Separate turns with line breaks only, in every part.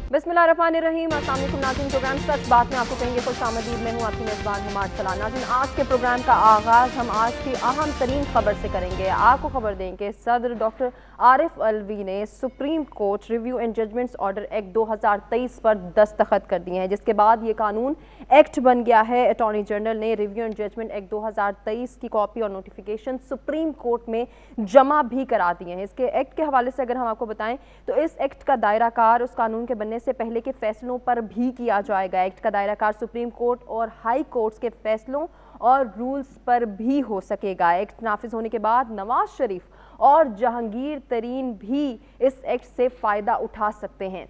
बिस्मिल्लाहिर्रहमानिर्रहीम। अस्सलाम वालेकुम नाज़रीन, प्रोग्राम सच बात में आपको कहेंगे खुश आमदीद। मैं हूँ आपकी मेज़बान हुमाद सलाह। नाज़रीन, आज के प्रोग्राम का आगाज़ हम आज की अहम तरीन खबर से करेंगे। आपको खबर दें कि सदर डॉक्टर आरिफ अलवी ने Supreme Court Review and Judgments Order Act 2023 पर दस्तखत कर दिए हैं, जिसके बाद ये कानून एक्ट बन गया है। अटॉर्नी जनरल ने रिव्यू एंड जजमेंट एक्ट 2023 की कॉपी और नोटिफिकेशन सुप्रीम कोर्ट में जमा भी करा दिए हैं। इसके एक्ट के हवाले से अगर हम आपको बताएं तो इस एक्ट का दायरा कार उस कानून के बनने से पहले के फैसलों पर भी किया जाएगा। एक्ट का दायरा कार सुप्रीम कोर्ट और हाई कोर्ट्स के फैसलों और रूल्स पर भी हो सकेगा। एक्ट नाफिज होने के बाद नवाज शरीफ और जहांगीर तरीन भी इस एक्ट से फ़ायदा उठा सकते हैं।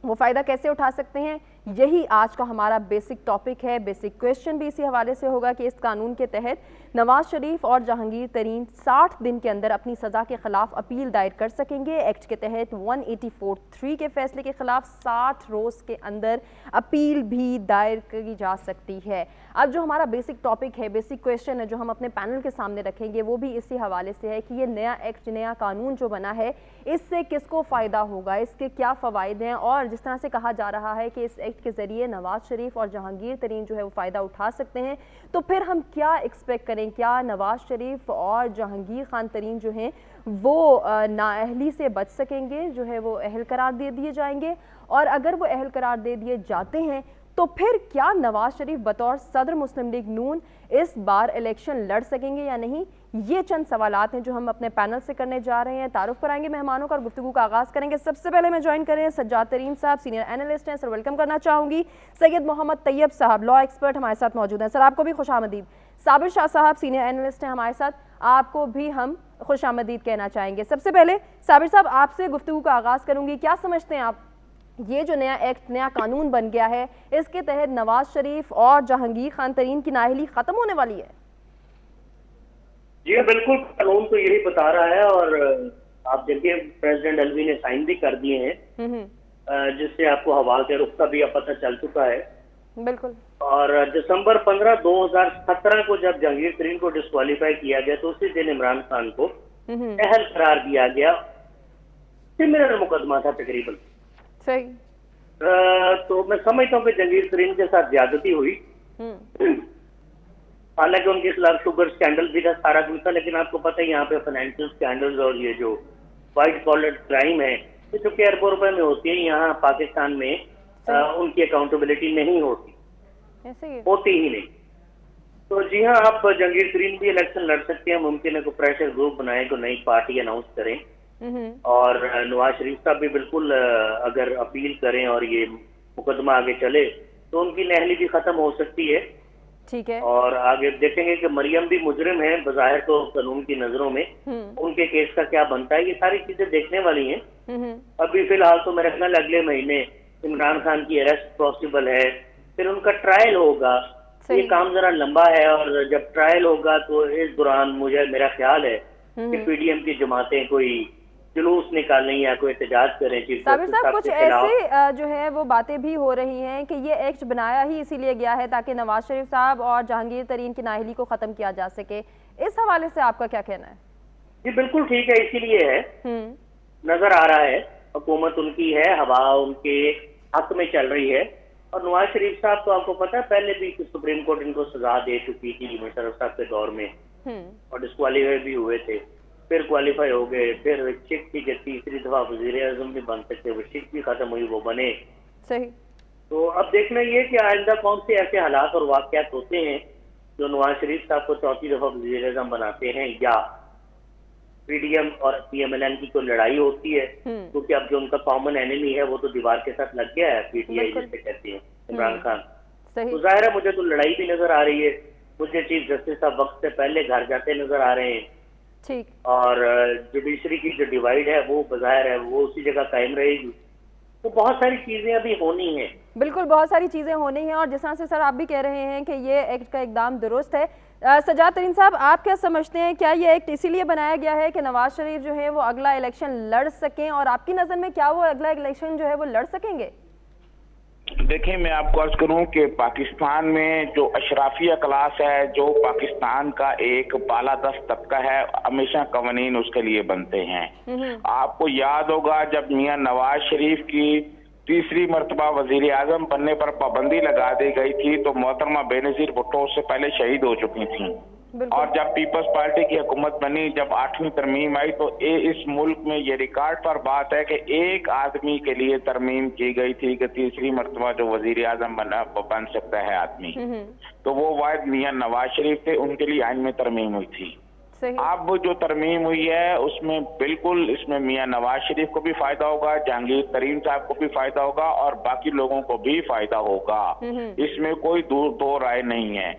वो फ़ायदा कैसे उठा सकते हैं, यही आज का हमारा बेसिक टॉपिक है। बेसिक क्वेश्चन भी इसी हवाले से होगा कि इस कानून के तहत नवाज शरीफ और जहांगीर तरीन 60 दिन के अंदर अपनी सज़ा के खिलाफ अपील दायर कर सकेंगे। एक्ट के तहत 184(3) के फैसले के खिलाफ 60 रोज़ के अंदर अपील भी दायर की जा सकती है। अब जो हमारा बेसिक टॉपिक है, बेसिक क्वेश्चन है, जो हम अपने पैनल के सामने रखेंगे, वो भी इसी हवाले से है कि ये नया एक्ट, नया कानून जो बना है, इससे किसको फ़ायदा होगा, इसके क्या फ़वाइद हैं। और जिस तरह से कहा जा रहा है कि इस एक्ट के ज़रिए नवाज शरीफ और जहांगीर तरीन जो है वो फ़ायदा उठा सकते हैं, तो फिर हम क्या एक्सपेक्ट करें? क्या नवाज शरीफ और जहांगीर खान तरीन जो हैं वो नाअहली से बच सकेंगे, जो है वो अहल करार दे दिए जाएंगे? और अगर वो अहल करार दे दिए जाते हैं तो फिर क्या नवाज शरीफ बतौर सदर मुस्लिम लीग नून इस बार इलेक्शन लड़ सकेंगे या नहीं? ये चंद सवालात हैं जो हम अपने पैनल से करने जा रहे हैं। तारुफ कराएंगे मेहमानों का और गुफ्तगू का आगाज़ करेंगे। सबसे पहले मैं ज्वाइन करें सज्जाद तरीन साहब, सीनियर एनालिस्ट हैं। सर, वेलकम करना चाहूँगी। सैयद मोहम्मद तैयब साहब, लॉ एक्सपर्ट, हमारे साथ मौजूद हैं। सर, आपको भी खुश आमदीद। साबिर शाह साहब, सीनियर एनालिस्ट हैं हमारे साथ, आपको भी हम खुश आमदीद कहना चाहेंगे। सबसे पहले साबिर साहब, आपसे गुफ्तगू का आगाज़ करूँगी। क्या समझते हैं आप, ये जो नया एक्ट, नया कानून बन गया है, इसके तहत नवाज शरीफ और जहांगीर खान तरीन की नाअहली खत्म होने वाली है?
जी बिल्कुल, कानून तो यही बता रहा है और आप देखिए प्रेसिडेंट अलवी ने साइन भी कर दिए हैं, जिससे आपको हवा के रुख का भी अब पता चल चुका है।
बिल्कुल। और
दिसंबर 15, 2017 को जब जहांगीर तरीन को डिस्क्वालीफाई किया गया तो उसी दिन इमरान खान को अहल करार दिया गया। सिमिलर मुकदमा था तकरीबन।
सही।
तो मैं समझता हूँ कि जहांगीर तरीन के साथ ज्यादती हुई। हालांकि उनके खिलाफ शुगर स्कैंडल भी था, सारा कुछ था, लेकिन आपको पता है यहाँ पे फाइनेंशियल स्कैंडल्स और ये जो व्हाइट कॉलर क्राइम है, ये चूंकि अरबों रुपए में होती है, यहाँ पाकिस्तान में उनकी अकाउंटेबिलिटी नहीं होती, होती ही नहीं। तो जी हाँ, आप जहांगीर तरीन भी इलेक्शन लड़ सकते हैं। मुमकिन है को प्रेशर ग्रुप बनाए, को नई पार्टी अनाउंस करें, और नवाज शरीफ साहब भी बिल्कुल अगर अपील करें और ये मुकदमा आगे चले तो उनकी नाअहली भी खत्म हो सकती है।
ठीक है।
और आगे देखेंगे कि मरियम भी मुजरिम है बज़ाहिर तो कानून की नजरों में, उनके केस का क्या बनता है, ये सारी चीजें देखने वाली हैं। अभी फिलहाल तो मेरे ख्याल अगले महीने इमरान खान की अरेस्ट पॉसिबल है, फिर उनका ट्रायल होगा। ये काम जरा लंबा है और जब ट्रायल होगा तो इस दौरान मेरा ख्याल है कि पीडीएम की जमातें कोई जुलूस निकालें या कोई एहतजाज करें।
साबिर साहब, कुछ ऐसे जो है वो बातें भी हो रही हैं कि ये एक्ट बनाया ही इसीलिए गया है ताकि नवाज शरीफ साहब और जहांगीर तरीन की नाअहली को खत्म किया जा सके। इस हवाले से आपका क्या कहना है?
जी बिल्कुल ठीक है, इसीलिए है। नजर आ रहा है हुकूमत उनकी है, हवा उनके हक में चल रही है। और नवाज शरीफ साहब तो आपको पता है पहले भी सुप्रीम कोर्ट इनको सजा दे चुकी थी मुशर्रफ साहब के दौर में, और डिस्क्वालीफाई भी हुए थे, फिर क्वालिफाई हो गए, फिर शिक थी कि तीसरी दफा वज़ीर-ए-आज़म भी बन सकते, वो शिक भी खत्म हुई, वो बने।
सही।
तो अब देखना ये कि आइंदा कौन से ऐसे हालात और वाक़यात होते हैं जो नवाज शरीफ साहब को चौथी दफा वज़ीर-ए-आज़म बनाते हैं, या पीडीएम और पीएमएलएन की कोई लड़ाई होती है, क्योंकि अब जो उनका कॉमन एनिमी है वो तो दीवार के साथ लग गया है, पीटीआई जिसे कहते हैं, इमरान खान। तो जाहिर है मुझे तो लड़ाई भी नजर आ रही है। मुझे चीफ जस्टिस साहब वक्त से पहले घर जाते नजर आ रहे हैं।
ठीक।
और जुडिशरी की जो डिवाइड है वो बाहर है, वो उसी जगह कायम रहेगी। तो बहुत सारी चीजें अभी होनी है।
बिल्कुल, बहुत सारी चीजें होनी है। और जिस तरह से सर आप भी कह रहे हैं कि ये एक्ट का एकदम दुरुस्त है, सज्जाद तरीन साहब आप क्या समझते हैं, क्या ये एक्ट इसीलिए बनाया गया है कि नवाज शरीफ जो है वो अगला इलेक्शन लड़ सकें? और आपकी नज़र में क्या वो अगला इलेक्शन जो है वो लड़ सकेंगे?
देखिए, मैं आपको अर्ज करूं कि पाकिस्तान में जो अशराफिया क्लास है, जो पाकिस्तान का एक बालादस्त तबका है, हमेशा कवानीन उसके लिए बनते हैं। आपको याद होगा जब मियां नवाज शरीफ की तीसरी मर्तबा वजीर आजम बनने पर पाबंदी लगा दी गई थी, तो मोहतरमा बेनजीर भुट्टो उससे पहले शहीद हो चुकी थी। और जब पीपल्स पार्टी की हुकूमत बनी, जब 8वीं तरमीम आई, तो इस मुल्क में ये रिकॉर्ड पर बात है कि एक आदमी के लिए तरमीम की गई थी कि तीसरी मर्तबा जो वजीर आजम बन सकता है आदमी, तो वो वाहिद मियां नवाज शरीफ थे, उनके लिए आइन में तरमीम हुई थी। अब जो तरमीम हुई है उसमें बिल्कुल इसमें मियां नवाज शरीफ को भी फायदा होगा, जहांगीर तरीन साहब को भी फायदा होगा और बाकी लोगों को भी फायदा होगा, इसमें कोई दो राय नहीं है।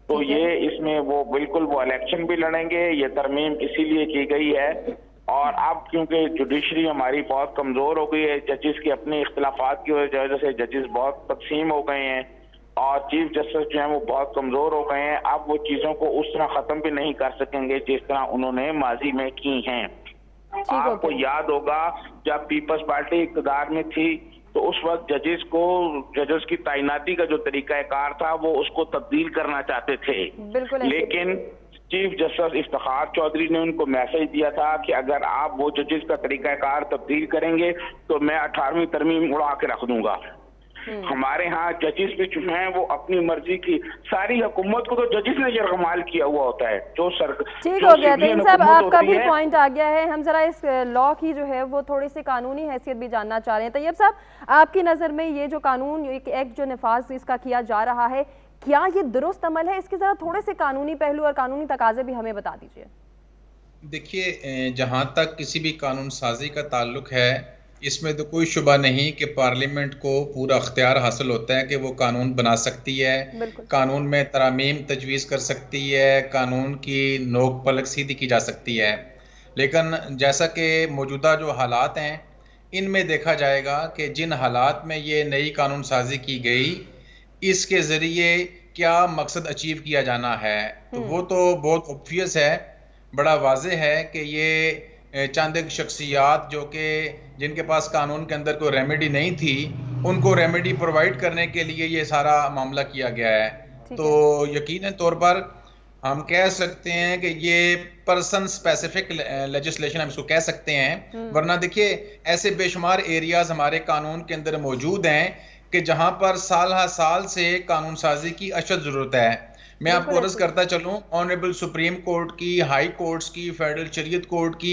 तो ये इसमें वो बिल्कुल वो इलेक्शन भी लड़ेंगे, ये तरमीम इसीलिए की गई है। और अब क्योंकि जुडिशरी हमारी बहुत कमजोर हो गई है, जजेस की अपने इख्तिलाफात की वजह से जजेस बहुत तकसीम हो गए हैं और चीफ जस्टिस जो है वो बहुत कमजोर हो गए हैं, अब वो चीजों को उस तरह खत्म भी नहीं कर सकेंगे जिस तरह उन्होंने माजी में की हैं। आपको याद होगा जब पीपल्स पार्टी इक़्तिदार में थी तो उस वक्त जजेस की तैनाती का जो तरीकाकार था वो उसको तब्दील करना चाहते थे, लेकिन चीफ जस्टिस इफ्तिखार चौधरी ने उनको मैसेज दिया था कि अगर आप वो जजेस का तरीकाकार तब्दील करेंगे तो मैं 18वीं तरमीम उड़ा के रख दूंगा। हमारे यहाँ जजेस भी जो हैं वो अपनी मर्जी की, सारी हुकूमत को तो जजेस ने यरगमाल किया हुआ होता है। जो
ठीक हो गया तरीन साहब, आपका भी पॉइंट आ गया है। हम जरा इस लॉ की जो है वो थोड़ी सी कानूनी हैसियत भी जानना चाह रहे हैं। तैयब साहब, आपकी नज़र में ये जो कानून एक एक्ट जो नफाज इसका किया जा रहा है, क्या ये दुरुस्त अमल है? इसके जरा थोड़े से कानूनी पहलू और कानूनी तकाजे भी हमें बता दीजिए।
देखिए, जहाँ तक किसी भी कानून साजी का ताल्लुक है, इसमें तो कोई शुबा नहीं कि पार्लियामेंट को पूरा अख्तियार हासिल होता है कि वो कानून बना सकती है, कानून में तरामीम तजवीज़ कर सकती है, कानून की नोक पलक सीधी की जा सकती है। लेकिन जैसा कि मौजूदा जो हालात हैं इनमें देखा जाएगा कि जिन हालात में ये नई कानून साजी की गई, इसके ज़रिए क्या मकसद अचीव किया जाना है, तो वो तो बहुत ऑब्वियस है, बड़ा वाज़ेह है कि ये चंद एक शख्सियात जो कि जिनके पास कानून के अंदर कोई रेमेडी नहीं थी, उनको रेमेडी प्रोवाइड करने के लिए ये सारा मामला किया गया है। तो यकीनन तौर पर हम कह सकते हैं कि ये पर्सन स्पेसिफिक लेजिस्लेशन हम इसको कह सकते हैं। वरना देखिए, ऐसे बेशुमार एरियाज हमारे कानून के अंदर मौजूद हैं कि जहां पर साल हर साल से कानून साजी की अशद ज़रूरत है। मैं आपको अर्ज करता चलूं, ऑनरेबल सुप्रीम कोर्ट की, हाई कोर्ट्स की, फेडरल शरीयत कोर्ट की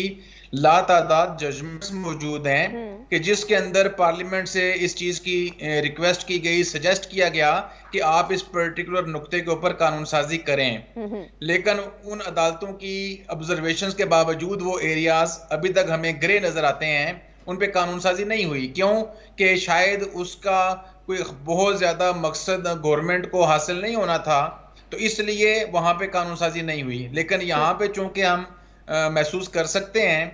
लातादाद जजमेंट्स मौजूद हैं कि जिसके अंदर पार्लियामेंट से इस चीज़ की रिक्वेस्ट की गई, सजेस्ट किया गया कि आप इस पर्टिकुलर नुक्ते के ऊपर कानून साजी करें। लेकिन उन अदालतों की ऑब्जर्वेशंस के बावजूद वो एरियाज अभी तक हमें ग्रे नजर आते हैं, उन पे कानून साजी नहीं हुई। क्यों? कि शायद उसका कोई बहुत ज़्यादा मकसद गवर्नमेंट को हासिल नहीं होना था, तो इसलिए वहाँ पे कानून साजी नहीं हुई। लेकिन यहाँ पे चूंकि हम महसूस कर सकते हैं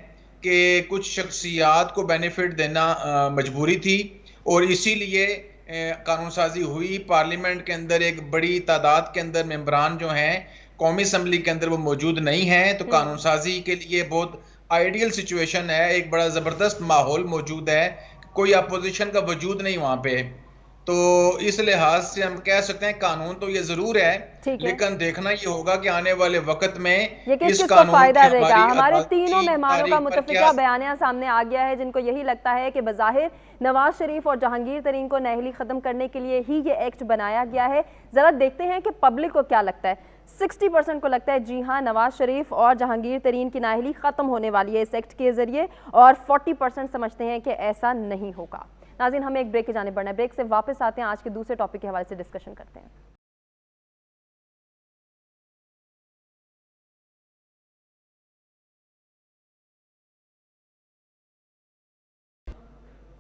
कि कुछ शख्सियात को बेनिफिट देना मजबूरी थी और इसीलिए कानून साजी हुई। पार्लियामेंट के अंदर एक बड़ी तादाद के अंदर मेंबरान जो हैं कौमी असम्बली के अंदर वो मौजूद नहीं हैं, तो कानून साजी के लिए बहुत आइडियल सिचुएशन है, एक बड़ा ज़बरदस्त माहौल मौजूद है, कोई अपोजिशन का वजूद नहीं वहाँ पे। तो इस लिहाज से हम कह सकते हैं कानून तो ये जरूर है, लेकिन देखना ये होगा कि आने वाले वक्त में
ये इस कानून फायदा रहेगा। हमारे तीनों मेहमानों का मुतफिका बयानिया सामने आ गया है, जिनको यही लगता है कि बज़ाहिर नवाज शरीफ और जहांगीर तरीन को नाअहली खत्म करने के लिए ही ये एक्ट बनाया गया है। जरा देखते हैं कि पब्लिक को क्या लगता है। 60% को लगता है जी हाँ, नवाज शरीफ और जहांगीर तरीन की नाअहली खत्म होने वाली है इस एक्ट के जरिए, और 40% समझते हैं कि ऐसा नहीं होगा। नाज़रीन, हमें एक ब्रेक की जाने बढ़ना है। ब्रेक से वापस आते हैं, आज के दूसरे टॉपिक के हवाले से डिस्कशन करते हैं।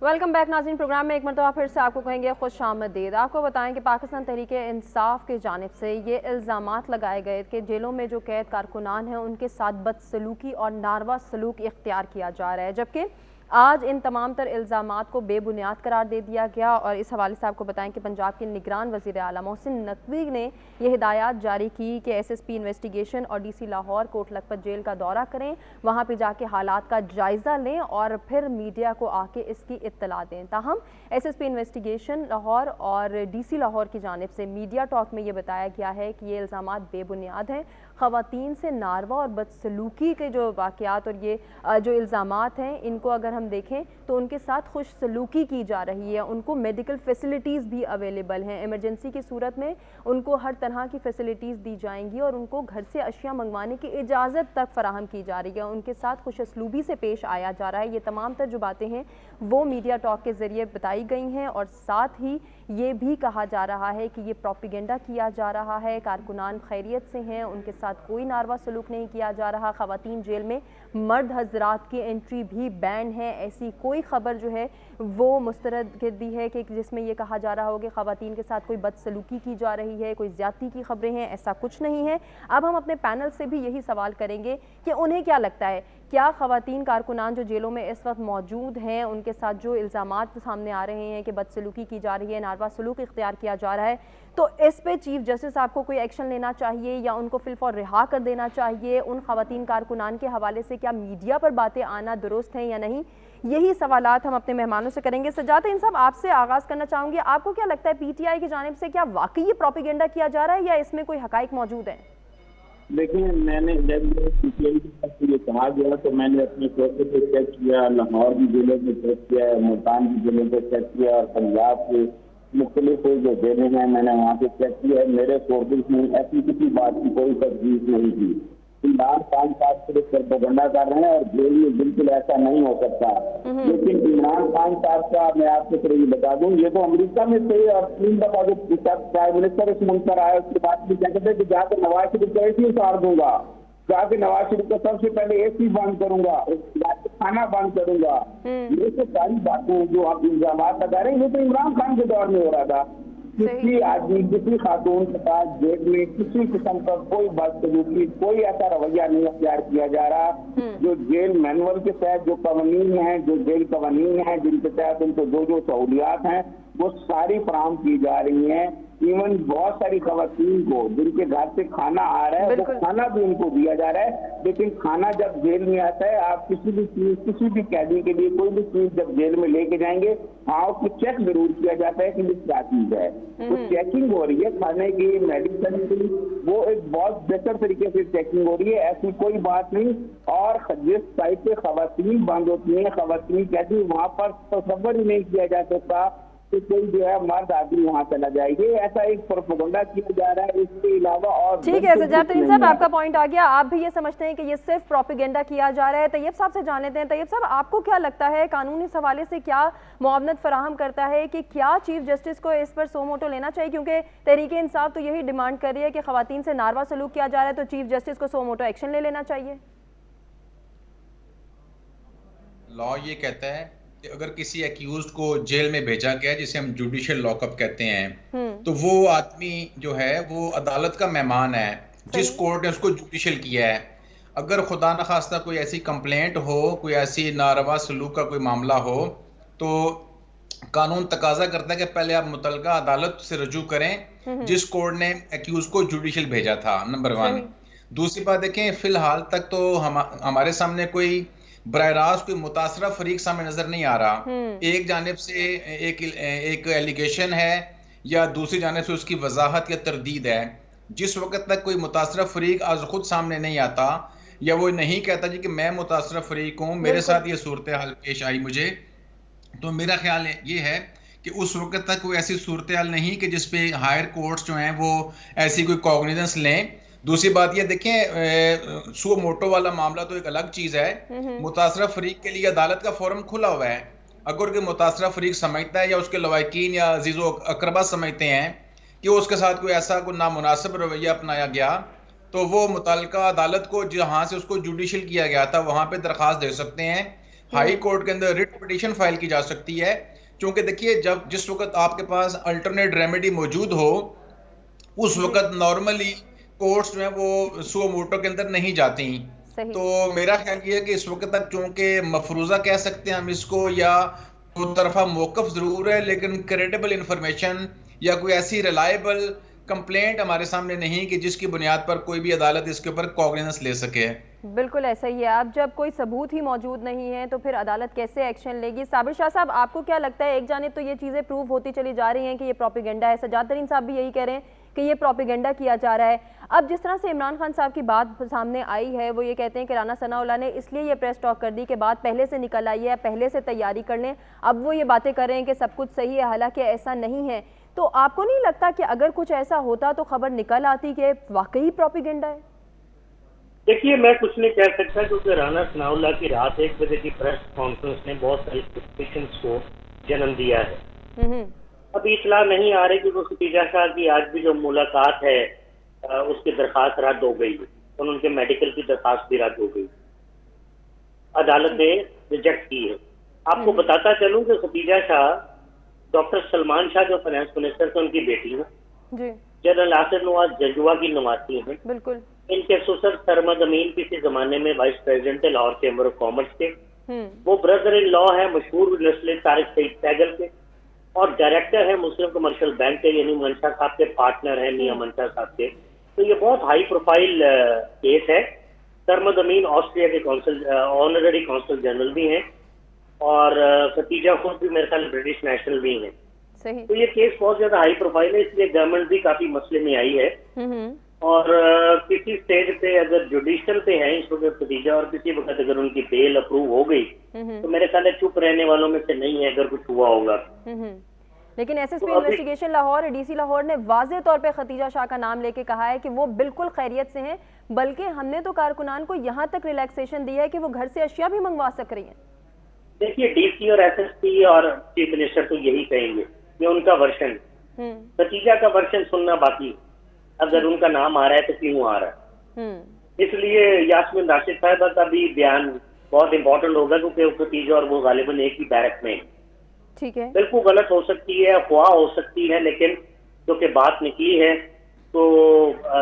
वेलकम बैक नाज़रीन। प्रोग्राम में एक मरतबा फिर से आपको कहेंगे खुशामदीद। आपको बताएं कि पाकिस्तान तहरीक इंसाफ की जानिब से ये इल्ज़ामात लगाए गए कि जेलों में जो कैद कारकुनान हैं उनके साथ बदसलूकी और नारवा सलूक इख्तियार किया जा रहा है, जबकि आज इन तमाम तर इल्ज़ामात को बेबुनियाद करार दे दिया गया। और इस हवाले से आपको बताएं कि पंजाब के निगरान वज़ीर आला मोहसिन नकवी ने यह हिदायत जारी की कि SSP इन्वेस्टिगेशन और DC लाहौर कोट लखपत जेल का दौरा करें, वहाँ पर जाके हालात का जायज़ा लें और फिर मीडिया को आके इसकी इत्तला दें। ताहम SSP इन्वेस्टिगेशन लाहौर और DC लाहौर की जानिब से मीडिया टॉक में ये बताया गया है कि ये इल्ज़ामात बेबुनियाद हैं। ख़वातीन से नारवा और बदसलूकी के जो वाक़यात और ये जो इल्ज़ामात हैं, इनको अगर हम हम देखें तो उनके साथ खुश सलूकी की जा रही है, उनको मेडिकल फैसिलिटीज़ भी अवेलेबल हैं, इमरजेंसी की सूरत में उनको हर तरह की फैसिलिटीज़ दी जाएंगी और उनको घर से अशिया मंगवाने की इजाज़त तक फराहम की जा रही है, उनके साथ खुश असलूबी से पेश आया जा रहा है। ये तमाम तर जो बातें हैं वो मीडिया टॉक के ज़रिए बताई गई हैं और साथ ही ये भी कहा जा रहा है कि ये प्रोपेगेंडा किया जा रहा है, कारकुनान खैरियत से हैं, उनके साथ कोई नारवा सलूक नहीं किया जा रहा, ख़वातीन जेल में मर्द हजरात की एंट्री भी बैन है। ऐसी कोई ख़बर जो है वो मुस्तरद कर दी है कि जिसमें यह कहा जा रहा हो कि ख़वातीन के साथ कोई बदसलूकी की जा रही है, कोई ज़्यादती की ख़बरें हैं, ऐसा कुछ नहीं है। अब हम अपने पैनल से भी यही सवाल करेंगे कि उन्हें क्या लगता है, क्या ख़वातीन कारकुनान जो जेलों में इस वक्त मौजूद हैं उनके साथ जो इल्ज़ामात सामने आ रहे हैं कि बदसलूकी की जा रही है, नारवा सलूक इख्तियार किया जा रहा है, तो इस पे चीफ जस्टिस आपको कोई एक्शन लेना चाहिए या उनको फिलफौर रिहा कर देना चाहिए? उन ख़वातीन कारकुनान के हवाले से क्या मीडिया पर बातें आना दुरुस्त हैं या नहीं? यही सवालात हम अपने मेहमानों से करेंगे। सजात साहब, आपसे आगाज़ करना चाहूँगी, आपको क्या लगता है PTI की जानिब से क्या वाकई ये प्रोपेगेंडा किया जा रहा है या इसमें कोई हकाइक मौजूद हैं?
देखिए, मैंने जब PTI की तरफ से ये कहा गया तो मैंने अपने सोर्सेज पे चेक किया, लाहौर की जेलों में चेक किया, मुल्तान की जेलों पे चेक किया और पंजाब के मुख्तलिफ जो जेलें हैं मैंने वहाँ पे चेक किया। मेरे सोर्सेज में ऐसी किसी बात की कोई तजवीज़ नहीं थी। इमरान खान साहब सिर्फ प्रोपेगेंडा कर रहे हैं और जेल में बिल्कुल ऐसा नहीं हो सकता। लेकिन इमरान खान साहब का मैं आपको फिर ये बता दूं, ये तो अमेरिका में थे और 3 दफा जो प्राइम मिनिस्टर इस मुल्क पर आया उसके बाद भी कहते थे कि जाकर नवाज शरीफ को AC उतार दूंगा, जाके नवाज शरीफ को सबसे पहले AC बंद करूंगा, जाके खाना बंद करूंगा। ये तो सारी बातें जो आप इल्जाम लगा रहे हैं ये तो इमरान खान के दौर में हो रहा था। किसी आदमी किसी खातून के साथ जेल में किसी किस्म का कोई बदसलूकी, कोई ऐसा रवैया नहीं अख्तियार किया जा रहा। जो जेल मैनुअल के तहत जो कवानीन हैं, जो जेल कवानीन हैं जिनके तहत उनको जो सहूलियात हैं वो सारी फराहम की जा रही हैं। इवन बहुत सारी खवातीन को जिनके घर से खाना आ रहा है वो खाना भी उनको दिया जा रहा है। लेकिन खाना जब जेल में आता है, आप किसी भी चीज किसी भी कैदी के लिए कोई भी चीज जब जेल में लेके जाएंगे, हाँ उसको चेक जरूर किया जाता है कि ये क्या चीज है। तो चेकिंग हो रही है खाने की, मेडिसिन की, वो एक बहुत बेहतर तरीके से चेकिंग हो रही है, ऐसी कोई बात नहीं। और जिस साइड पे खवातीन बंद होती हैं, खवातीन कैदी, वहाँ पर तसव्वुर ही नहीं किया जा सकता कि कोई जो है मर्द आदमी वहाँ चला जाएगी। ऐसा एक प्रोपेगेंडा किया जा रहा है, इसके अलावा और
ठीक है सजात साहब, आपका पॉइंट आ गया। आप भी ये समझते हैं कि ये सिर्फ प्रोपेगेंडा किया जा रहा है। तैयब साहब से जान लेते हैं। तैयब साहब, आपको क्या लगता है कानूनी हवाले से क्या मुआवनत फराहम करता है कि क्या चीफ जस्टिस को इस पर सो मोटो लेना चाहिए? क्योंकि तहरीक इंसाफ तो यही डिमांड कर रही है कि खवातीन से नारवा सलूक किया जा रहा है, तो चीफ जस्टिस को सो मोटो एक्शन ले लेना चाहिए।
लॉ ये कहता है कि अगर किसी एक्यूज को जेल में भेजा गया, जिसे हम जुडिशियल लॉकअप कहते हैं, तो वो आदमी जो है वो अदालत का मेहमान है जिस कोर्ट ने उसको जुडिशियल किया है। अगर खुदा न खास्ता कोई ऐसी कंप्लेंट हो, कोई ऐसी नारवा सलूक का कोई मामला हो, तो कानून तकाजा करता है कि पहले आप मुतलका अदालत से रजू करें जिस कोर्ट ने एक्यूज को जुडिशियल भेजा था, नंबर 1। दूसरी बात देखें, फिलहाल तक तो हमारे सामने कोई बराह रास्त कोई मुतासरा फरीक सामने नजर नहीं आ रहा। एक जानिब से एक एलिगेशन है या दूसरी जानिब से उसकी वजाहत या तरदीद है। जिस वक्त तक कोई मुतासरा फरीक आज खुद सामने नहीं आता या वो नहीं कहता जी कि मैं मुतासरा फरीक हूँ, मेरे साथ ये सूरत हाल पेश आई मुझे, तो मेरा ख्याल ये है कि उस वक्त तक कोई ऐसी सूरत हाल नहीं कि जिसपे हायर कोर्ट्स जो हैं वो ऐसी कोई कॉग्निजेंस लें। दूसरी बात ये देखें, सो मोटो वाला मामला तो एक अलग चीज है। मुतासरा फरीक के लिए अदालत का फोरम खुला हुआ है। अगर कोई मुतासरा फरीक समझता है या उसके लवाकिन या अजीज़ो अकरबा समझते हैं कि उसके साथ कोई ऐसा कोई नामुनासिब रवैया अपनाया गया, तो वो मुतल्लिका अदालत को जहाँ से उसको जुडिशियल किया गया था वहाँ पे दरख्वास्त दे सकते हैं। हाई कोर्ट के अंदर रिट पिटीशन फाइल की जा सकती है। क्योंकि देखिए, जब जिस वक्त आपके पास अल्टरनेट रेमेडी मौजूद हो, उस वक्त नॉर्मली कोर्ट्स जो है वो सो मोटो के अंदर नहीं जाती। तो मेरा ख्याल ये है कि इस वक्त तक चूंकि मफरूजा कह सकते हैं हम इसको, या दो तरफा मौकफ जरूर है, लेकिन क्रेडिबल इंफॉर्मेशन या कोई ऐसी रिलायबल कंप्लेंट हमारे सामने नहीं कि जिसकी बुनियाद पर कोई भी अदालत इसके ऊपर कॉग्निजेंस ले सके।
बिल्कुल ऐसा ही है। अब जब कोई सबूत ही मौजूद नहीं है तो फिर अदालत कैसे एक्शन लेगी? साबिर शाह साहब, आपको क्या लगता है, एक जानिब तो ये चीज़ें प्रूव होती चली जा रही हैं कि ये प्रोपेगेंडा है, सज्जाद तरीन साहब भी यही कह रहे हैं कि ये प्रोपेगेंडा किया जा रहा है। अब जिस तरह से इमरान खान साहब की बात सामने आई है, वो ये कहते हैं कि राना सनाउल्लाह ने इसलिए ये प्रेस टॉक कर दी कि बात पहले से निकल आई है, पहले से तैयारी कर लें। अब वो ये बातें कर रहे हैं कि सब कुछ सही है, हालांकि ऐसा नहीं है। तो आपको नहीं लगता कि अगर कुछ ऐसा होता तो खबर निकल आती कि वाकई प्रोपेगेंडा है?
देखिए, मैं कुछ नहीं कह सकता क्योंकि राना सनाउल्लाह की रात 1 बजे की प्रेस कॉन्फ्रेंस ने बहुत सारी सस्पिशंस को जन्म दिया है। अभी इतला नहीं आ रही कि वो खतीजा शाह की आज भी जो मुलाकात है उसकी दरखास्त रद्द हो गई और उनके मेडिकल की दरखास्त भी रद्द हो गई, अदालत ने रिजेक्ट की है। आपको बताता चलूं कि खतीजा शाह डॉक्टर सलमान शाह जो फाइनेंस मिनिस्टर थे उनकी बेटी है, जनरल आसिफ नवाज जजुआ की नवासी है।
बिल्कुल।
इनके ससुर सरमद अमीन किसी जमाने में वाइस प्रेसिडेंट थे लाहौर चैम्बर ऑफ कॉमर्स के। वो ब्रदर इन लॉ है मशहूर नस्ल तारिक सईद सैगल के और डायरेक्टर है मुस्लिम कमर्शियल बैंक के, यानी मंशा साहब के पार्टनर है मियां मंशा साहब के। तो ये बहुत हाई प्रोफाइल केस है। सरमद अमीन ऑस्ट्रिया के कौंसल ऑनररी कौंसल जनरल भी हैं और खतीजा खुद भी मेरे ख्याल ब्रिटिश नेशनल भी हैं।
सही।
तो ये केस बहुत ज्यादा हाई प्रोफाइल है, इसलिए गवर्नमेंट भी काफी मसले में आई है। और किसी स्टेज पे अगर जुडिशियल पे है इस वक्त खतीजा और किसी वक्त अगर उनकी बेल अप्रूव हो गई तो मेरे ख्याल है चुप रहने वालों में से नहीं है अगर कुछ हुआ होगा।
लेकिन SSP investigation Lahore, DC Lahore ने वाज़े तौर पे खतीजा शाह का नाम लेके कहा है कि वो बिल्कुल खैरियत से हैं, बल्कि हमने तो कारकुनान को यहाँ तक रिलैक्सेशन दी है कि वो घर से अशिया भी मंगवा सक रही हैं।
देखिए, डीसी और एसएसपी और चीफ मिनिस्टर तो यही कहेंगे, ये उनका वर्षन। खतीजा का वर्षन सुनना बाकी, अगर उनका नाम आ रहा है तो क्यों आ रहा है। इसलिए यास्मीन राशिद साहिबा का भी बयान बहुत इंपॉर्टेंट होगा क्योंकि खतीजा और वो गालिबन एक ही बैरक में।
ठीक है,
बिल्कुल गलत हो सकती है, अफवाह हो सकती है, लेकिन क्योंकि बात निकली है तो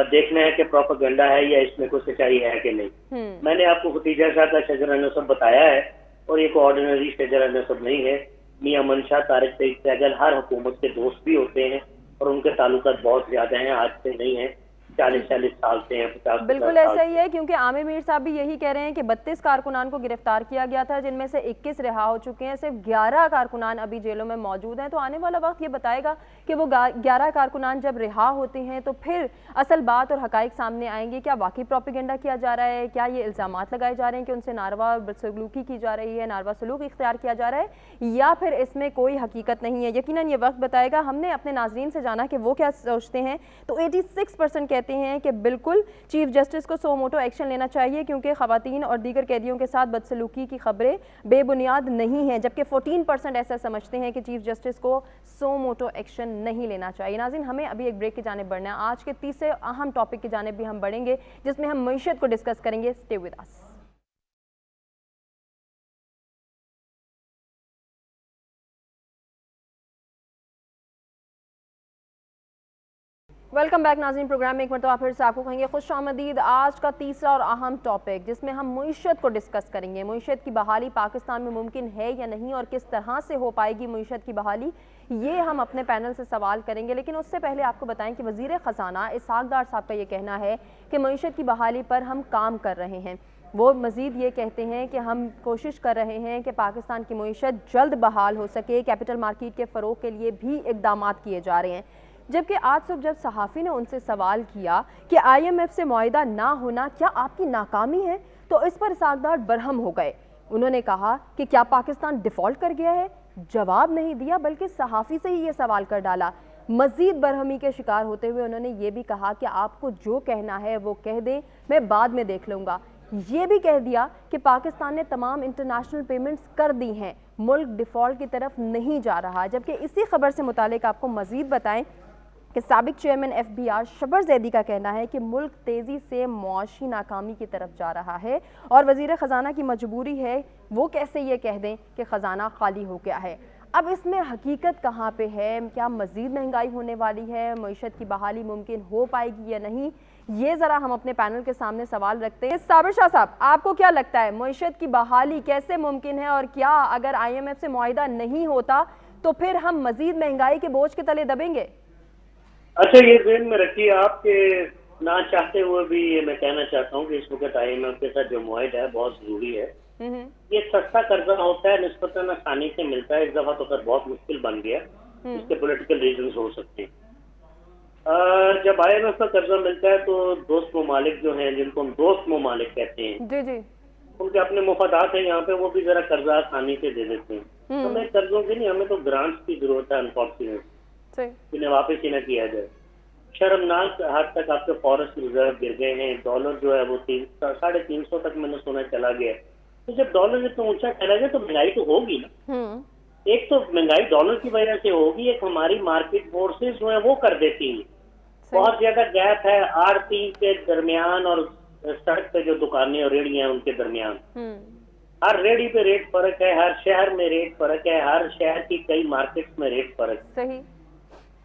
देखना है कि प्रोपेगेंडा है या इसमें कोई सच्चाई है कि नहीं। मैंने आपको खतीजा शाह का शजर नसब बताया है और ये कोई ऑर्डिनरी शजर नसब नहीं है। मियां मंशा तारिक सईद सैगल हर हुकूमत के दोस्त भी होते हैं और उनके ताल्लुकात बहुत ज्यादा हैं, आज से नहीं है, 40-40 साल से हैं, 50।
बिल्कुल ऐसा ही है क्योंकि आमिर मीर साहब भी यही कह रहे हैं कि 32 कारकुनान को गिरफ्तार किया गया था जिनमें से 21 रिहा हो चुके हैं, सिर्फ 11 कारकुनान अभी जेलों में मौजूद हैं। तो आने वाला वक्त ये बताएगा कि वो 11 कारकुनान जब रिहा होते हैं तो फिर असल बात और हकाइक सामने आएंगे। क्या वाकई प्रोपेगेंडा किया जा रहा है, क्या ये इल्ज़ामात लगाए जा रहे हैं कि उनसे नारवा सलूकी की जा रही है, नारवा सलूक इख्तियार किया जा रहा है, या फिर इसमें कोई हकीकत नहीं है। यकीनन ये वक्त बताएगा। हमने अपने नाजरीन से जाना कि वो क्या सोचते हैं, तो 86% कहते हैं कि बिल्कुल चीफ जस्टिस को सो मोटो एक्शन लेना चाहिए क्योंकि खवातीन और दीगर कैदियों के साथ बदसलूकी की खबरें बेबुनियाद नहीं हैं, जबकि 14% ऐसा समझते हैं कि चीफ जस्टिस को सो मोटो एक्शन नहीं लेना चाहिए। नाज़रीन, हमें अभी एक ब्रेक की जानिब बढ़ना है। आज के तीसरे अहम टॉपिक की जानिब भी हम बढ़ेंगे जिसमें हम मईशत को डिस्कस करेंगे। Stay with us. Welcome back नाज़रीन। प्रोग्राम में एक मरतबा फिर से आपको कहेंगे खुश आमदीद। आज का तीसरा और अहम टॉपिक जिसमें हम मईशत को डिस्कस करेंगे। मईशत की बहाली पाकिस्तान में मुमकिन है या नहीं और किस तरह से हो पाएगी मईशत की बहाली, ये हम अपने पैनल से सवाल करेंगे। लेकिन उससे पहले आपको बताएं कि वज़ीर ख़ज़ाना इसहाक डार साहब का ये कहना है कि मईशत की बहाली पर हम काम कर रहे हैं। वो मज़ीद ये कहते हैं कि हम कोशिश कर रहे हैं कि पाकिस्तान की मईशत जल्द बहाल हो सके। कैपिटल मार्केट के फ़रोग के लिए भी इक़दाम किए जा रहे हैं। जबकि आज सुबह जब सहाफ़ी ने उनसे सवाल किया कि IMF से मुआहिदा ना होना क्या आपकी नाकामी है, तो इस पर इसहाक डार बरहम हो गए। उन्होंने कहा कि क्या पाकिस्तान डिफ़ॉल्ट कर गया है? जवाब नहीं दिया बल्कि सहाफ़ी से ही ये सवाल कर डाला। मज़ीद बरहमी के शिकार होते हुए उन्होंने ये भी कहा कि आपको जो कहना है वो कह दें, मैं बाद में देख लूँगा। ये भी कह दिया कि पाकिस्तान ने तमाम इंटरनेशनल पेमेंट्स कर दी हैं, मुल्क डिफ़ॉल्ट की तरफ नहीं जा रहा। जबकि इसी खबर से मुतालिक आपको मज़ीद बताएं कि साबिक चेयरमैन FBR शबर जैदी का कहना है कि मुल्क तेज़ी से मुआशी नाकामी की तरफ जा रहा है और वज़ीर ख़ज़ाना की मजबूरी है वो कैसे ये कह दें कि ख़ज़ाना खाली हो गया है। अब इसमें हकीकत कहाँ पे है? क्या मज़ीद महंगाई होने वाली है? मईशत की बहाली मुमकिन हो पाएगी या नहीं? ये ज़रा हम अपने पैनल के सामने सवाल रखते हैं। साबिर शाह साहब, आपको क्या लगता है मईशत की बहाली कैसे मुमकिन है और क्या अगर IMF से मुआहिदा नहीं होता तो फिर हम मज़ीद महंगाई के बोझ के तले दबेंगे?
अच्छा, ये ज़हन में रखिए आपके ना चाहते हुए भी ये मैं कहना चाहता हूँ कि इस वक्त IMF के साथ जो मुआहदा है बहुत जरूरी है। ये सस्ता कर्जा होता है, निस्बतन आसानी से मिलता है, इस दफा तो कर बहुत मुश्किल बन गया, इसके पॉलिटिकल रीजंस हो सकते हैं। जब IMF का कर्जा मिलता है तो दोस्त ममालिक जो हैं, जिनको हम दोस्त ममालिक कहते हैं,
जी जी,
उनके अपने मुफादात है यहाँ पे, वो भी जरा कर्जा आसानी से दे देते हैं। हमें कर्जों की नहीं, हमें तो ग्रांट्स की जरूरत है अनफॉर्चुनेट, जिन्हें वापस ही ना किया जाए। शर्मनाक हद तक आपके फॉरेस्ट रिजर्व गिर गए हैं, डॉलर जो है वो 350 तक मैंने सुना चला गया। तो जब डॉलर इतना ऊंचा चला गया तो महंगाई तो होगी ना। एक तो महंगाई डॉलर की वजह से होगी, एक हमारी मार्केट फोर्सेस जो है वो कर देती है। बहुत ज्यादा गैप है आड़ती के दरमियान और सड़क पे जो दुकानें और रेड़ियां हैं उनके दरमियान। हर रेड़ी पे रेट फर्क है, हर शहर में रेट फर्क है, हर शहर की कई मार्केट्स में रेट फर्क
सही।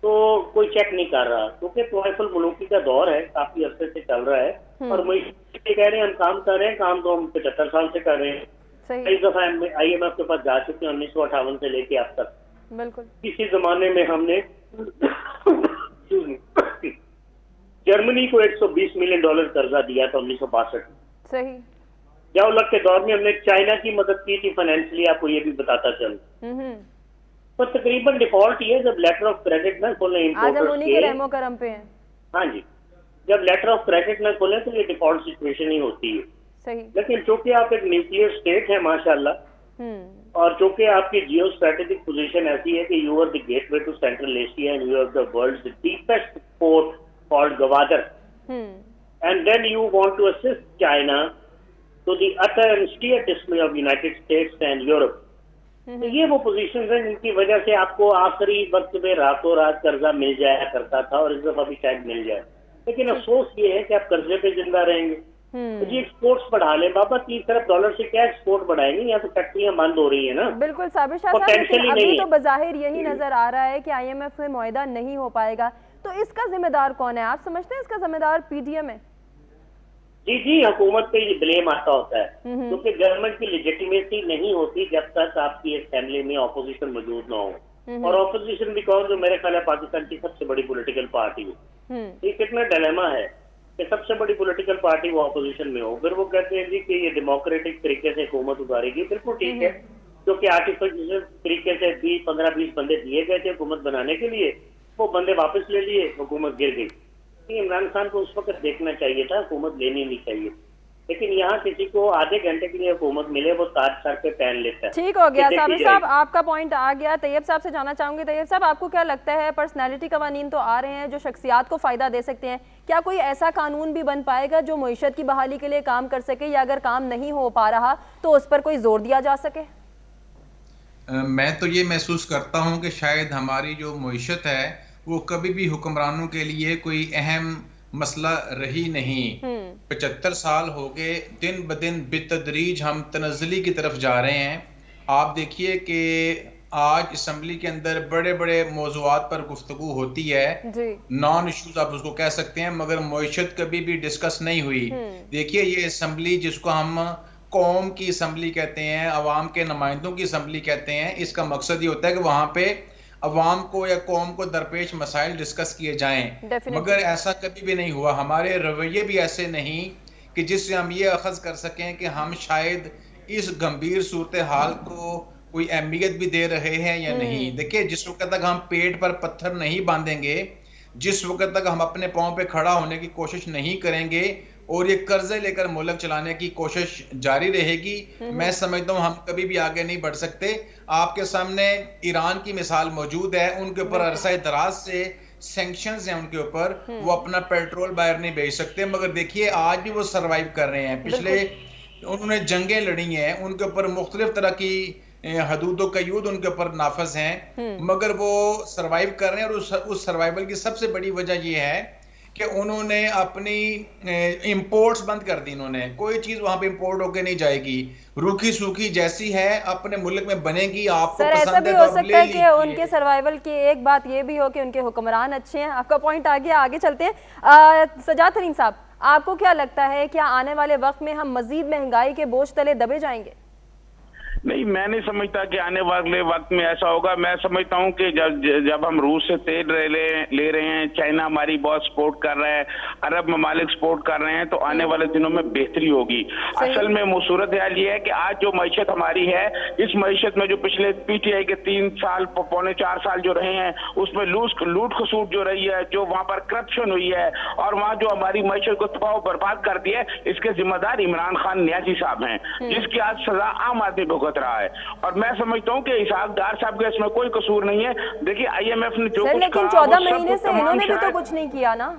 तो कोई चेक नहीं कर रहा, क्योंकि तोहफुल मुल्की का दौर है, काफी अरसे से चल रहा है। और मुझे कह रहे हैं हम काम कर रहे हैं, काम तो हम 75 साल से कर रहे हैं। कई दफा IMF के पास जा चुके हैं 1958 से लेके अब तक।
बिल्कुल।
किसी जमाने में हमने जर्मनी को $120 मिलियन कर्जा दिया था 1962 में।
सही।
जवाहरलाल के दौर में हमने चाइना की मदद की थी फाइनेंशियली, आपको ये भी बताता चलूं। तो तकरीबन डिफॉल्ट ये, जब लेटर ऑफ क्रेडिट न खोले
आज हम उन्हीं के रहमो करम पे हैं।
हाँ जी, जब लेटर ऑफ क्रेडिट न खोले तो ये डिफॉल्ट सिचुएशन ही होती है।
सही।
लेकिन चूंकि आप एक न्यूक्लियर स्टेट है माशाल्लाह, और चूंकि आपकी जियो स्ट्रेटेजिक पोजीशन ऐसी है कि you are the gateway to Central Asia and you are the world's deepest port called Gwadar, and then you want to assist China to the utter and steer display of United States and Europe. तो ये वो positions हैं जिनकी वजह से आपको आखिरी वक्त में रातों रात कर्जा मिल जाया करता था, और इस दफा भी शायद मिल जाए। लेकिन अफसोस ये है कि आप कर्जे पे जिंदा रहेंगे। तो जी एक्सपोर्ट्स बढ़ा लें बाबा, 30 अरब डॉलर से क्या एक्सपोर्ट बढ़ाएंगे? यहाँ तो फैक्ट्रियां बंद हो रही है ना।
बिल्कुल साबिर शाह साहब, लेकिन अभी तो बजाहिर यही नजर आ रहा है कि IMF में मुआहदा नहीं हो पाएगा, तो इसका जिम्मेदार कौन है? आप समझते हैं इसका जिम्मेदार PDM है?
जी, हुकूमत पे ये ब्लेम आता होता है, क्योंकि गवर्नमेंट की लेजिटिमेसी नहीं होती जब तक आपकी असेंबली में ऑपोजिशन मौजूद ना हो। और ऑपोजिशन भी कौन, जो मेरे ख्याल है पाकिस्तान की सबसे बड़ी पॉलिटिकल पार्टी है। ये कितना डिलेमा है कि सबसे बड़ी पॉलिटिकल पार्टी वो ऑपोजिशन में हो, फिर वो कहते हैं जी कि ये डेमोक्रेटिक तरीके से हुकूमत उतारेगी। बिल्कुल ठीक है, क्योंकि आर्टिफिशियल तरीके से 15-20 बंदे दिए गए थे हुकूमत बनाने के लिए, वो बंदे वापस ले लिए, हुकूमत गिर गई। इमरान खान को उस वक्त देखना चाहिए था, हुकूमत लेनी नहीं चाहिए। लेकिन यहाँ किसी को आधे घंटे के लिए हुकूमत मिले, वो ताज सर पे पहन लेता है।
ठीक हो गया साबिर साहब, आपका पॉइंट आ गया। तैयब साहब से जाना चाहूंगी। तैयब साहब, आपको क्या लगता है, पर्सनैलिटी कवानीन तो आ रहे हैं जो शख्सियात को फायदा दे सकते हैं, क्या कोई ऐसा कानून भी बन पाएगा जो मईशत की बहाली के लिए काम कर सके, या अगर काम नहीं हो पा रहा तो उस पर कोई जोर दिया जा सके?
मैं तो ये महसूस करता हूँ कि शायद हमारी जो मईशत है वो कभी भी हुक्मरानों के लिए कोई अहम मसला रही नहीं। 75 साल हो गए, दिन ब दिन बेतदरीज हम तनज़्ज़ुली की तरफ जा रहे हैं। आप देखिए कि आज असम्बली के अंदर बड़े बड़े मौज़ूआत पर गुफ्तगू होती है, नॉन इश्यूज आप उसको कह सकते हैं, मगर मईशत कभी भी डिस्कस नहीं हुई। देखिए ये असम्बली जिसको हम कौम की असम्बली कहते हैं, अवाम के नुमाइंदों की असम्बली कहते हैं, इसका मकसद ये होता है कि वहाँ पे अवाम को या कौम को दरपेश मसाइल डिस्कस किए जाएं, मगर ऐसा कभी भी नहीं हुआ। हमारे रवैये भी ऐसे नहीं कि जिससे हम ये अखज़ कर सकें कि हम शायद इस गंभीर सूरत हाल को कोई अहमियत भी दे रहे हैं या नहीं। देखिए जिस वक्त तक हम पेट पर पत्थर नहीं बांधेंगे, जिस वक्त तक हम अपने पाँव पे खड़ा होने की कोशिश नहीं करेंगे और ये कर्जे लेकर मुल्क चलाने की कोशिश जारी रहेगी, मैं समझता हूँ हम कभी भी आगे नहीं बढ़ सकते। आपके सामने ईरान की मिसाल मौजूद है, उनके ऊपर अरसा दराज से सैंक्शंस हैं उनके ऊपर, वो अपना पेट्रोल बाहर नहीं भेज सकते, मगर देखिए आज भी वो सरवाइव कर रहे हैं। पिछले उन्होंने जंगें लड़ी हैं, उनके ऊपर मुख्तलिफ तरह की हदूद कयूद उनके ऊपर नाफज हैं, मगर वो सरवाइव कर रहे हैं। और उस सर्वाइवल की सबसे बड़ी वजह ये है कि उन्होंने अपनी इंपोर्ट्स बंद कर दी। इन्होंने कोई चीज वहां पे इंपोर्ट होके नहीं जाएगी, रूखी सूखी जैसी है अपने मुल्क में बनेगी। आपको
सर ऐसा भी हो सकता है कि उनके सर्वाइवल की एक बात ये भी हो कि उनके हुक्मरान अच्छे हैं। आपका पॉइंट आ गया, आगे चलते हैं। सजाद तरीन साहब, आपको क्या लगता है क्या आने वाले वक्त में हम मजीद महंगाई के बोझ तले दबे जाएंगे?
नहीं, मैं नहीं समझता कि आने वाले वक्त में ऐसा होगा। मैं समझता हूँ कि जब हम रूस से तेल ले रहे हैं, चाइना हमारी बहुत सपोर्ट कर रहा है, अरब ममालिक सपोर्ट कर रहे हैं, तो आने वाले दिनों में बेहतरी होगी। असल में वो सूरत हाल ये है कि आज जो मईशत हमारी है, इस मईशत में जो पिछले पीटीआई के 3 साल पौने 4 साल जो रहे हैं, उसमें लूट खसूट जो रही है, जो वहाँ पर करप्शन हुई है और वहाँ जो हमारी मईशत को तबाह बर्बाद कर दिया है, इसके जिम्मेदार इमरान खान न्याजी साहब हैं, जिसकी आज सजा आम आदमी भुगत रहा है। और मैं समझता हूँ कि इसहाक डार साहब का इसमें कोई कसूर नहीं है। देखिए IMF ने जो कुछ
लेकिन 14 महीने से इन्होंने भी तो कुछ नहीं किया ना।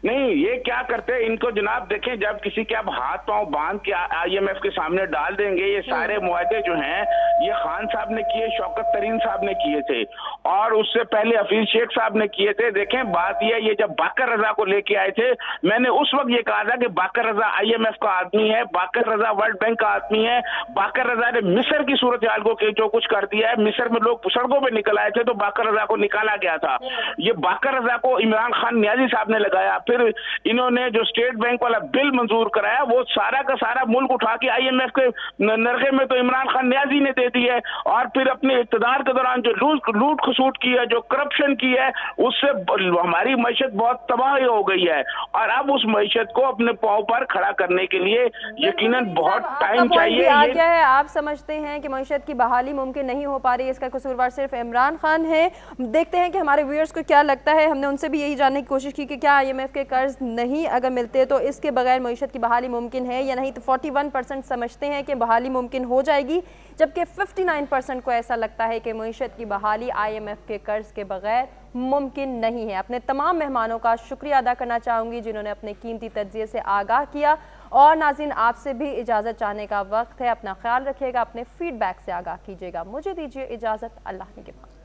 नहीं, ये क्या करते हैं इनको जनाब, देखें जब किसी के आप हाथ पांव बांध के IMF के सामने डाल देंगे, ये सारे मुआहदे जो हैं ये खान साहब ने किए, शौकत तरीन साहब ने किए थे और उससे पहले हफीज शेख साहब ने किए थे। देखें बात ये जब बाकर रजा को लेके आए थे, मैंने उस वक्त ये कहा था कि बाकर रजा IMF का आदमी है, बाकर रजा वर्ल्ड बैंक का आदमी है। बाकर रजा ने मिस्र की सूरत हाल को जो कुछ कर दिया है, मिस्र में लोग सड़कों पर निकल आए थे तो बाकर रजा को निकाला गया था। ये बाकर रजा को इमरान खान न्याजी साहब ने लगाया। फिर इन्होंने जो स्टेट बैंक वाला बिल मंजूर कराया, वो सारा का सारा मुल्क उठा के IMF के नरखे में तो इमरान खान न्याजी ने दे दी है। और फिर अपने इक़्तिदार के दौरान जो लूट खसूट की है, जो करप्शन की है, उससे हमारी मईशत बहुत तबाह हो गई है। और अब उस मईशत को अपने पांव पर खड़ा करने के लिए यकीनन बहुत टाइम चाहिए।
आप समझते हैं कि मईशत की बहाली मुमकिन नहीं हो पा रही, इसका कसूरवार सिर्फ इमरान खान है। देखते हैं कि हमारे व्यूअर्स को क्या लगता है। हमने उनसे भी यही जानने की कोशिश की कि क्या IMF के कर्ज नहीं अगर मिलते तो इसके बगैर मईशत की बहाली मुमकिन है या नहीं। तो 41% समझते हैं कि बहाली मुमकिन हो जाएगी, जबकि 59% को ऐसा लगता है कि मईशत की बहाली IMF के कर्ज के बगैर मुमकिन नहीं है। अपने तमाम मेहमानों का शुक्रिया अदा करना चाहूँगी जिन्होंने अपने कीमती तज्ज़िये से आगाह किया। और नाज़रीन, आपसे भी इजाज़त चाहने का वक्त है। अपना ख्याल रखिएगा, अपने फीडबैक से आगाह कीजिएगा। मुझे दीजिए इजाज़त, अल्लाह के बाद।